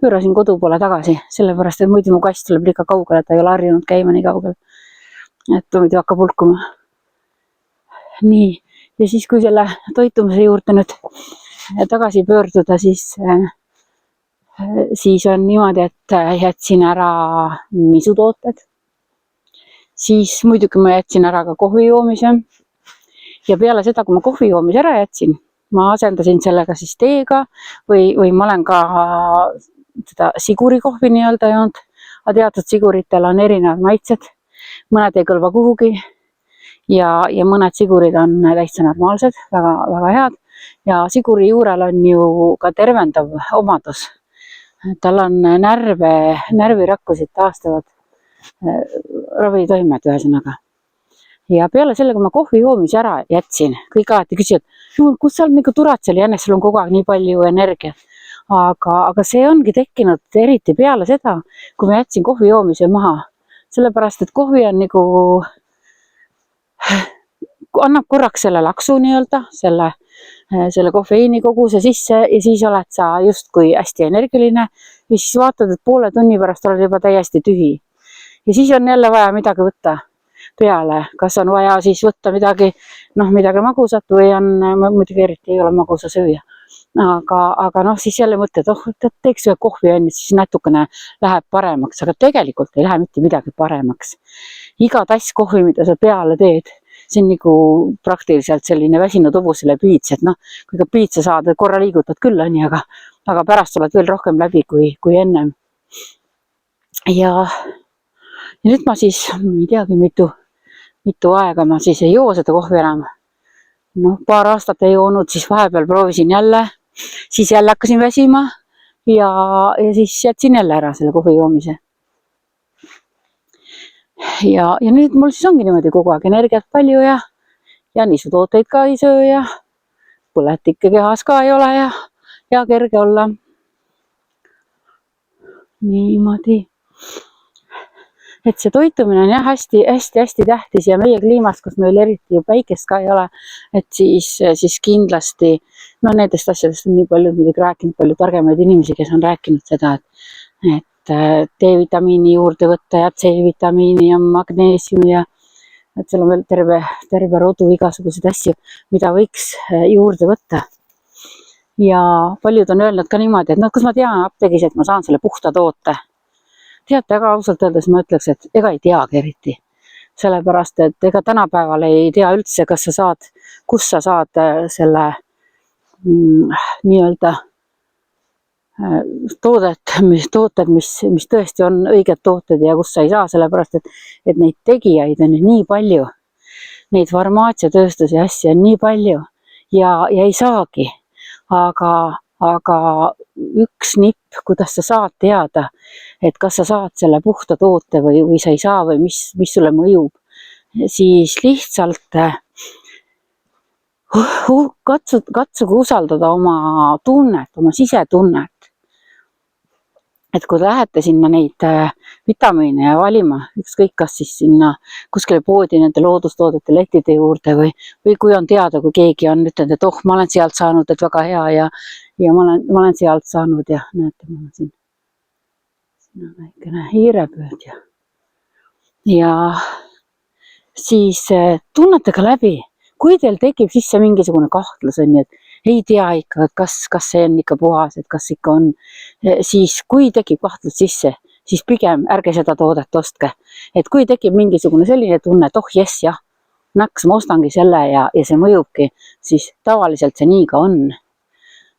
pöörasin kodu poole tagasi, sellepärast, et muidu mu kass tuleb liiga kaugele, ta ei ole harjunud käima nii kaugel. Et muidu hakkab hulkuma. Nii, ja siis kui selle toitumise juurde nüüd tagasi pöörduda, siis on niimoodi, et jätsin ära misutooted. Siis muidugi ma jätsin ära ka kohvi joomise. Ja peale seda, kui ma kohvi joomise ära jätsin, ma asendasin sellega siis teega või ma olen ka seda sigurikohvi nii-öelda joonud. Aga teatud siguritel on erinevad maitsed. Mõned ei kõlba kuhugi ja mõned sigurid on täitsa normaalsed, väga, väga head. Ja siguri juurel on ju ka tervendav omadus. Tal on närvirakkusid taastavad ravitoimed ühesõnaga. Ja peale selle, kui ma kohvi joomise ära jätsin, kõik alati küsivad, kus sa nagu turad seal jännes, sul on kogu aeg nii palju energiat. Aga see ongi tekkinud eriti peale seda, kui ma jätsin kohvi joomise maha. Sellepärast, et kohvi on nagu, annab korraks selle laksu nii-öelda, selle kofeiini koguse sisse ja siis oled sa justkui hästi energiline ja siis vaatad, et poole tunni pärast oled juba täiesti tühi. Ja siis on jälle vaja midagi võtta peale. Kas on vaja siis võtta midagi magusat või on, muidugi eriti ei ole magusa süüa. Aga siis jälle mõtled, teeks ühe kohvi enne, siis natukene läheb paremaks, aga tegelikult ei lähe mitte midagi paremaks. Iga tass kohvi, mida sa peale teed, see on nagu praktiliselt selline väsinud hobusele piits, et kui ka piitsa saad, korra liigutad küll, aga pärast oled veel rohkem läbi kui ennem. Ja nüüd ma siis, ei teagi mitu aega ma siis ei joo seda kohvi enam. Paar aastat ei joonud, siis vahepeal proovisin jälle, siis jälle hakkasin väsima ja siis jätsin jälle ära selle kohvi joomise. Ja nüüd mul siis ongi niimoodi kogu aeg energiat palju ja nisutooteid ka ei söö ja põletikke kehas ka ei ole ja kerge olla. Niimoodi. Et see toitumine on hästi tähtis ja meie kliimas, kus meil eriti ju päikest ka ei ole, et siis kindlasti, nendest asjadest on nii palju midagi rääkinud, palju targemaid inimesi, kes on rääkinud seda, et D-vitamiini juurde võtta ja C-vitamiini ja magneesium ja et seal on veel terve rodu igasuguseid asju, mida võiks juurde võtta. Ja paljud on öelnud ka niimoodi, et kus ma tean apteegis, et ma saan selle puhta toote. Teate, aga ausalt öeldes ma ütleks, et ega ei teagi eriti. Sellepärast, et ega tänapäeval ei tea üldse, kus sa saad selle nii-öelda tooted, mis tõesti on õiged tooted ja kus sa ei saa, sellepärast, et neid tegijaid on nii palju. Neid farmaatsiatööstusi asju on nii palju ja ei saagi. Aga üks nipp, kuidas sa saad teada, et kas sa saad selle puhta toote või sa ei saa või mis sulle mõjub, siis lihtsalt katsuge usaldada oma tunnet, oma sisetunnet. Et kui lähete sinna neid vitamiine valima, ükskõik kas siis sinna kuskile poodi nende loodustoodete lehtide juurde või kui on teada, kui keegi on ütelnud, et ma olen sealt saanud, et väga hea ja ma olen sealt saanud ja näete, ma olen siin on väikene hiirepööd ja siis tunnetage läbi, kui teil tekib sisse mingisugune kahtlus, et ei tea ikka, et kas see on ikka puhas, et kas ikka on, siis kui tekib kahtlus sisse, siis pigem ärge seda toodet ostke. Et kui tekib mingisugune selline tunne, et jess, jah, naks, ma ostangi selle ja see mõjubki, siis tavaliselt see nii ka on.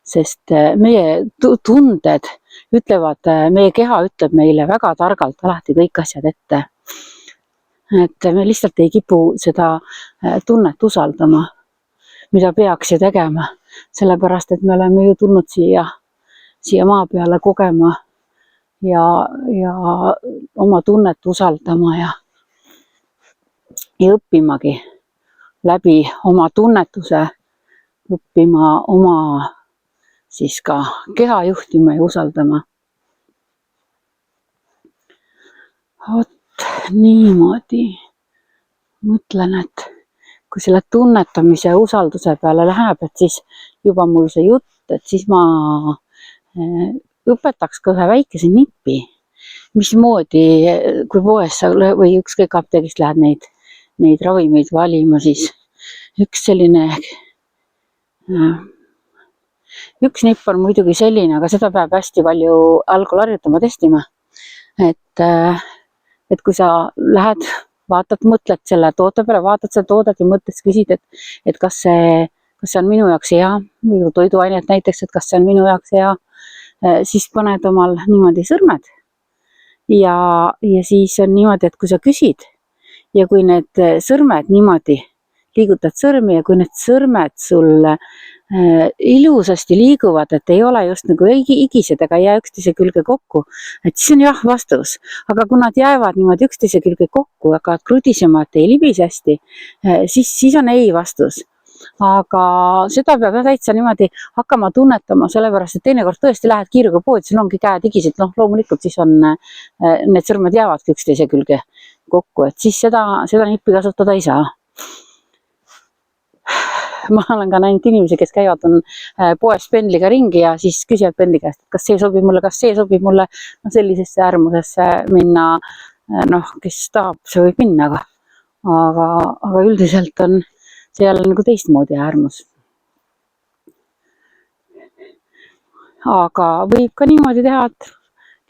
Sest meie tunded ütlevad, meie keha ütleb meile väga targalt alati kõik asjad ette. Et me lihtsalt ei kipu seda tunnet usaldama, mida peaks ju tegema. Sellepärast, et me oleme ju tulnud siia maa peale kogema ja oma tunnet usaldama ja õppimagi läbi oma tunnetuse, õppima oma siis ka keha juhtima ja usaldama. Niimoodi mõtlen, et kui selle tunnetamise ja usalduse peale läheb, et siis juba mul see jutt, et siis ma õpetaks ka ühe väikese nipi, mismoodi, kui poes sa või ükskõik apteegist lähed neid ravimeid valima, siis üks selline, üks nipp on muidugi selline, aga seda peab hästi palju algul harjutama, testima, et kui sa lähed, vaatad, mõtled selle toote peale, vaatad seda toodet ja mõtled, küsid, et kas see on minu jaoks hea, või toiduainet näiteks, et kas see on minu jaoks hea, siis paned omal niimoodi sõrmed ja siis on niimoodi, et kui sa küsid ja kui need sõrmed niimoodi, liigutad sõrmi ja kui need sõrmed sul ilusasti liiguvad, et ei ole just nagu igised ega jää üksteise külge kokku, et siis on jah vastus. Aga kui nad jäävad niimoodi üksteise külge kokku, aga krudisema, et ei libise hästi, siis on ei vastus. Aga seda peab täitsa niimoodi hakkama tunnetama, sellepärast, et teinekord tõesti lähed kiiruga poodi, sul ongi käed igised, loomulikult siis on need sõrmed jäävadki üksteise külge kokku, et siis seda nippi kasutada ei saa. Ma olen ka näinud inimesi, kes käivad poes pendliga ringi ja siis küsivad pendli käest, et kas see sobib mulle, sellisesse äärmusesse minna, kes tahab, see võib minna, aga üldiselt on see jälle nagu teistmoodi äärmus. Aga võib ka niimoodi teha, et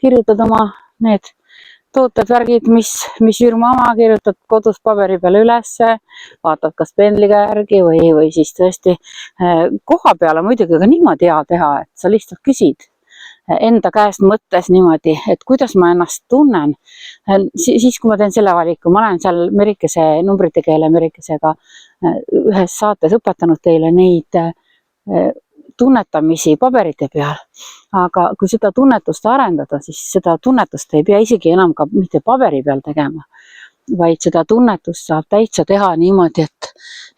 kirjutad oma need tooted, värgid, mis firma oma, kirjutad kodus paberi peale ülesse, vaatad kas pendliga järgi või siis tõesti koha peale muidugi ka niimoodi hea teha, et sa lihtsalt küsid enda käest mõttes niimoodi, et kuidas ma ennast tunnen. Siis, kui ma teen selle valiku, ma olen seal Merikese numbrite keele Merikesega ühes saates õpetanud teile neid tunnetamisi paberite peal, aga kui seda tunnetust arendada, siis seda tunnetust ei pea isegi enam ka mitte paberi peal tegema, vaid seda tunnetust saab täitsa teha niimoodi,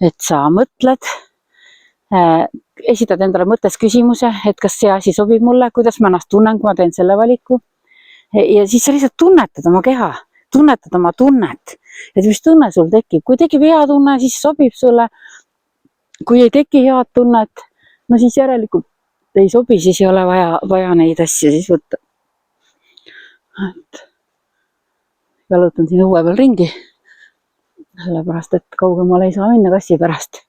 et sa mõtled, esitad endale mõttes küsimuse, et kas see asi sobib mulle, kuidas ma ennast tunnen, kui ma teen selle valiku, ja siis sa lihtsalt tunnetad oma keha, tunnetad oma tunnet, et mis tunne sul tekib. Kui tekib hea tunne, siis sobib sulle, kui ei teki head tunnet, siis järelikult ei sobi, siis ei ole vaja neid asju siis võtta. Jalutan siin õue peal ringi, sellepärast, et kaugemale ei saa minna kassi pärast.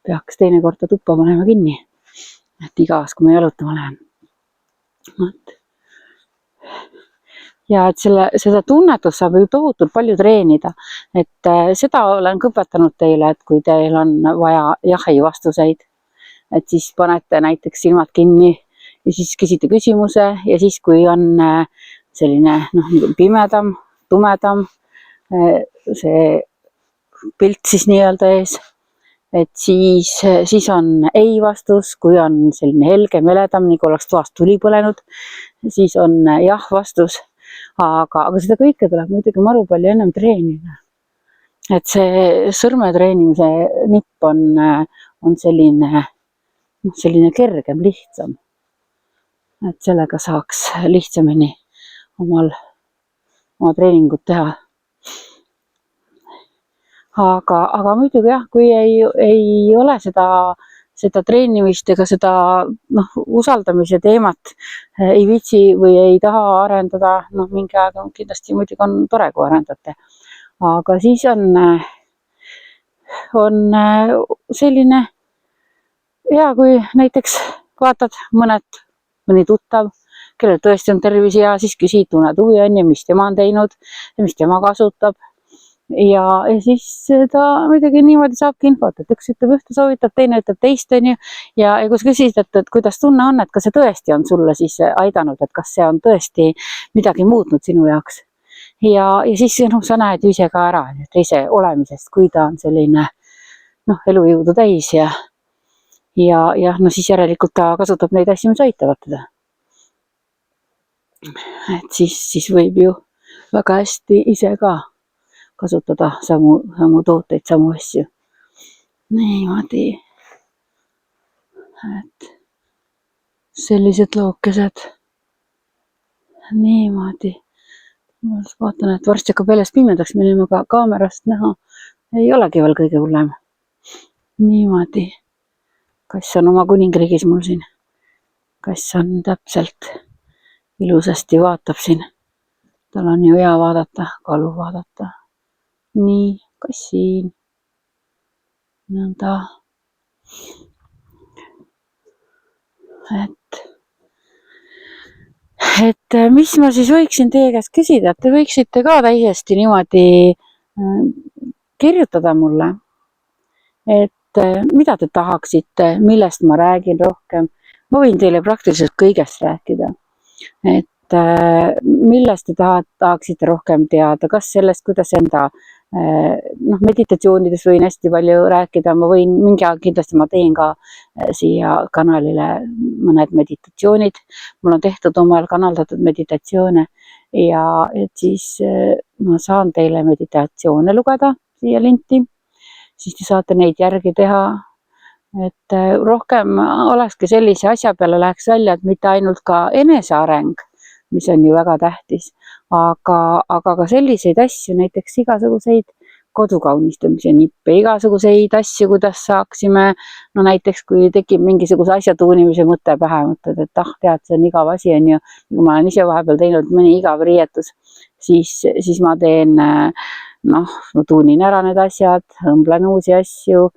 Peaks teinekord tuppa panema kinni, et igas, kui ma jalutama lähen. Ja et seda tunnetust saab ju tohutult palju treenida, et seda olen õpetanud teile, et kui teil on vaja jah-ei vastuseid, et siis panete näiteks silmad kinni ja siis küsite küsimuse ja siis, kui on selline pimedam, tumedam see pilt siis nii-öelda ees, et siis on ei vastus, kui on selline helge, meledam, nagu oleks toast tuli põlenud, siis on jah vastus, aga seda kõike tuleb muidugi maru palju ennem treenida. Et see sõrme treenimise nipp on selline kergem, lihtsam. Et sellega saaks lihtsamini oma treeningut teha. Aga muidugi jah, kui ei ole seda treenimist ega seda usaldamise teemat ei viitsi või ei taha arendada, mingi aeg kindlasti muidugi on tore, kui arendate. Aga siis on selline hea, kui näiteks vaatad mõni tuttav, kellel tõesti on tervis hea, siis küsid, tunned huvi on ja mis tema on teinud ja mis tema kasutab. Ja siis seda muidugi niimoodi saabki infot, et üks ütleb ühte, soovitab, teine ütleb teist, ja kui sa küsid, et kuidas tunne on, et kas see tõesti on sulle siis aidanud, et kas see on tõesti midagi muutnud sinu jaoks. Ja siis sa näed ju ise ka ära teise olemisest, kui ta on selline elujõudu täis ja siis järelikult ta kasutab neid asju, mis aitavad teda. Et siis võib ju väga hästi ise ka kasutada samu tooteid, samu asju. Niimoodi. Et sellised lookesed. Niimoodi. Ma vaatan, et varsti hakkab väljas pimedaks minema, aga kaamerast näha ei olegi veel kõige hullem. Niimoodi. Kass on oma kuningriigis mul siin. Kass on täpselt ilusasti vaatab siin. Tal on ju hea vaadata, kalu vaadata. Nii, kass siin. Nõnda. Et mis ma siis võiksin teie käest küsida, et te võiksite ka täiesti niimoodi kirjutada mulle, et mida te tahaksite, millest ma räägin rohkem. Ma võin teile praktiliselt kõigest rääkida, et millest te tahaksite rohkem teada, kas sellest, kuidas enda meditatsioonides võin hästi palju rääkida, ma võin mingi aeg kindlasti ma teen ka siia kanalile mõned meditatsioonid, mul on tehtud omal kanaldatud meditatsioone ja et siis ma saan teile meditatsioone lugeda siia linti, siis te saate neid järgi teha, et rohkem olekski sellise asja peale läheks välja, et mitte ainult ka eneseareng, mis on ju väga tähtis, aga ka selliseid asju, näiteks igasuguseid kodukaunistamise nippe, igasuguseid asju, kuidas saaksime, no näiteks kui tekib mingisuguse asja tuunimise mõte pähe, mõtled, et tead, see on igav asi, on ju, kui ma olen ise vahepeal teinud mõni igav riietus, siis ma teen, ma tuunin ära need asjad, õmblen uusi asju,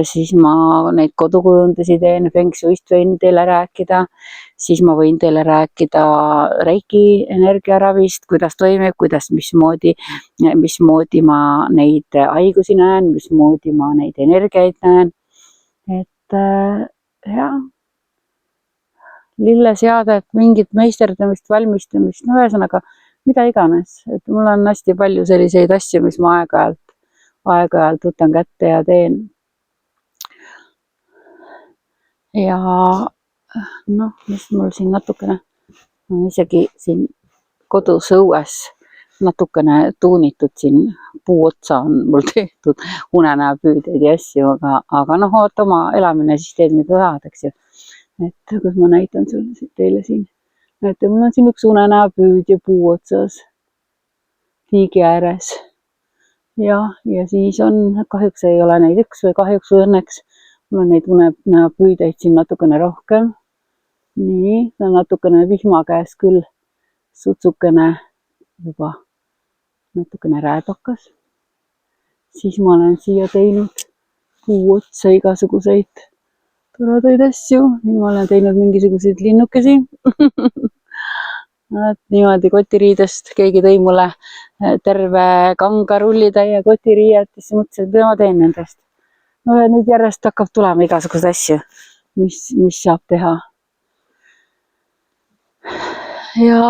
siis ma neid kodukujundusi teen, Feng Shuist võin teile rääkida, siis ma võin teile rääkida Reiki energiaravist, kuidas toimib, mismoodi ma neid haigusi näen, mismoodi ma neid energiaid näen. Et jah, lilleseadet, mingit meisterdamist, valmistamist, no ühesõnaga mida iganes. Et mul on hästi palju selliseid asju, mis ma aeg-ajalt võtan kätte ja teen. Ja mis mul siin natukene, isegi siin kodus õues natukene tuunitud siin puuotsa on mul tehtud unenäopüüdeid ja asju, aga oota oma elamine, siis teed mida tahad, eks ju. Et kus ma näitan teile siin. Et mul on siin üks unenäopüüdja puuotsas tiigi ääres. Ja siis on, kahjuks ei ole neid üks või kahjuks või õnneks, mul on neid unenäopüüdeid siin natukene rohkem. Nii, see on natukene vihma käes küll, sutsukene juba natukene rääbakas. Siis ma olen siia teinud puuotsa igasuguseid toredaid asju. Nüüd ma olen teinud mingisuguseid linnukesi. Niimoodi kotiriidest keegi tõi mulle terve kanga rullitäie kotiriiet, siis mõtlesin, et mida ma teen nendest. No ja nüüd järjest hakkab tulema igasugused asju, mis saab teha. Ja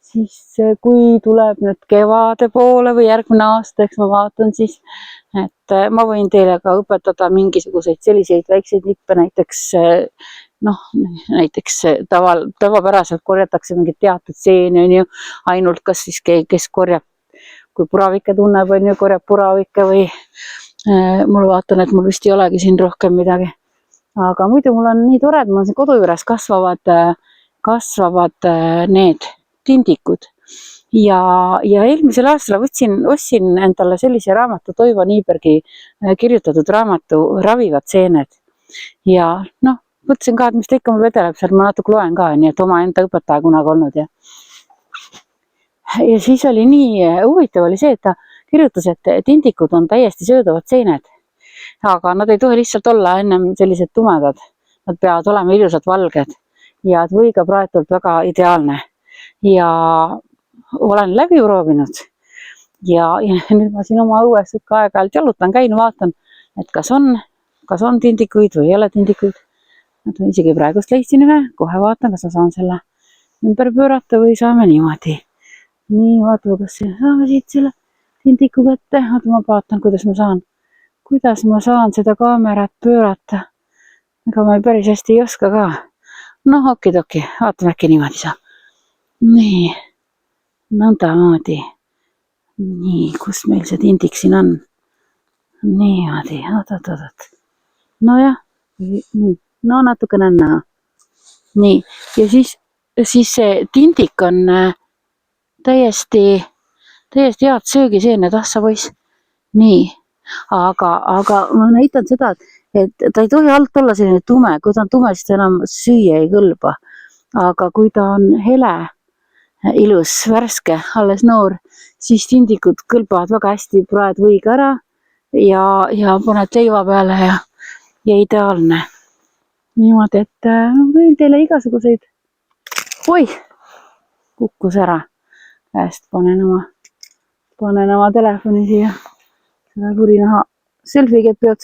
siis kui tuleb nüüd kevade poole või järgmine aasta, eks ma vaatan siis, et ma võin teile ka õpetada mingisuguseid selliseid väikseid nippe, näiteks tavapäraselt korjatakse mingit teatud seeni, on ju, ainult kas siis kes korjab, kui puravike tunneb, on ju, korjab puravike või mul vaatan, et mul vist ei olegi siin rohkem midagi. Aga muidu mul on nii tore, et mul siin kodu juures kasvavad need tindikud. Ja eelmisel aastal ostsin endale sellise raamatu, Toivo Niibergi kirjutatud raamatu Ravivad seened. Ja mõtlesin ka, et mis ta ikka mul vedeleb, seal ma natuke loen ka, nii et oma enda õpetaja kunagi olnud. Ja siis oli nii huvitav oli see, et ta kirjutas, et tindikud on täiesti söödavad seened. Aga nad ei tohi lihtsalt olla ennem sellised tumedad. Nad peavad olema ilusad valged ja võiga praetult väga ideaalne. Ja olen läbi proovinud. Ja nüüd ma siin oma õues aeg-ajalt jalutan, käin, vaatan, et kas on tindikuid või ei ole tindikuid. Isegi praegust leidsin ühe, kohe vaatan, kas ma saan selle ümber pöörata või saame niimoodi. Nii, vaatame, kas saame siit selle tindiku kätte. Ma vaatan, kuidas ma saan seda kaamerat pöörata. Ega ma päris hästi ei oska ka. Okidoki, vaatame äkki niimoodi saa. Nii, nõndamoodi. Nii, kus meil see tindik siin on? Niimoodi, oot. Nojah, natukene on näha. Nii, ja siis see tindik on täiesti head söögiseened, sa poiss. Nii, aga ma näitan seda, et ta ei tohi alt olla selline tume, kui ta on tume, siis ta enam süüa ei kõlba. Aga kui ta on hele, ilus, värske, alles noor, siis tindikud kõlbavad väga hästi, praed võiga ära ja paned leiva peale ja ideaalne. Niimoodi, et võin teile igasuguseid. Oi, kukkus ära. Käest panen oma telefoni siia. Seda kurinaha selfie-get pead